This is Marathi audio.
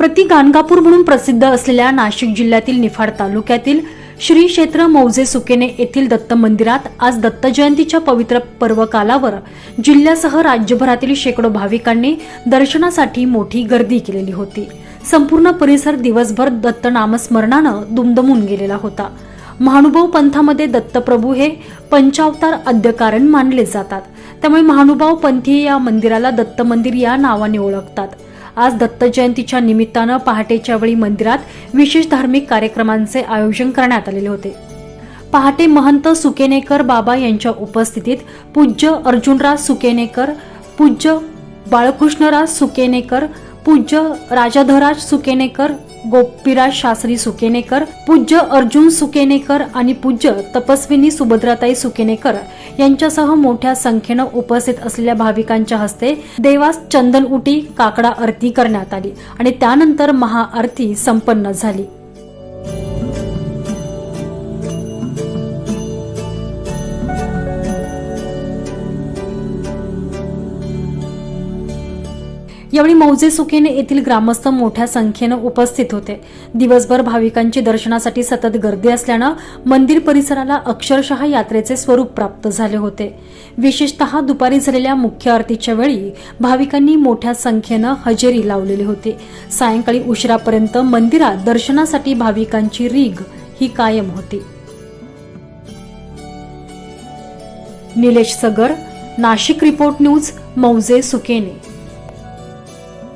प्रति गाणगापूर म्हणून प्रसिद्ध असलेल्या नाशिक जिल्ह्यातील निफाड तालुक्यातील श्री क्षेत्र मौजे सुकेने येथील दत्त मंदिरात आज दत्त जयंतीच्या पवित्र पर्वकालावर जिल्ह्यासह राज्यभरातील शेकडो भाविकांनी दर्शनासाठी मोठी गर्दी केलेली होती। संपूर्ण परिसर दिवसभर दत्त नामस्मरणानं दुमदमून गेलेला होता। महानुभाव पंथामध्ये दत्तप्रभू हे पंचावतार आद्यकारण मानले जातात, त्यामुळे महानुभाव पंथीय या मंदिराला दत्त मंदिर या नावाने ओळखतात। आज दत्त जयंतीच्या निमित्तानं पहाटेच्या वेळी मंदिरात विशेष धार्मिक कार्यक्रमांचे आयोजन करण्यात आलेले होते। पहाटे महंत सुकेनेकर बाबा यांच्या उपस्थितीत पूज्य अर्जुनराज सुकेनेकर, पूज्य बाळकृष्णराज सुकेनेकर, पूज्य राजाधराज सुकेनेकर, गोपीराज शास्त्री सुकेनेकर, पूज्य अर्जुन सुकेनेकर आणि पूज्य तपस्विनी सुभद्राताई सुकेनेकर यांच्यासह मोठ्या संख्येनं उपस्थित असलेल्या भाविकांच्या हस्ते देवास चंदन उटी, काकडा आरती करण्यात आली आणि त्यानंतर महाआरती संपन्न झाली। यावेळी मौजे सुकेने येथील ग्रामस्थ मोठ्या संख्येने उपस्थित होते। दिवसभर भाविकांची दर्शनासाठी सतत गर्दी असल्यानं मंदिर परिसराला अक्षरशः यात्रेचे स्वरूप प्राप्त झाले होते। विशेषतः दुपारी झालेल्या मुख्य आरतीच्या वेळी भाविकांनी मोठ्या संख्येने हजेरी लावलेली होती। सायंकाळी उशिरापर्यंत मंदिरात दर्शनासाठी भाविकांची रीघ ही कायम होती। निलेश सगर, नाशिक रिपोर्ट न्यूज, मौजे सुकेने।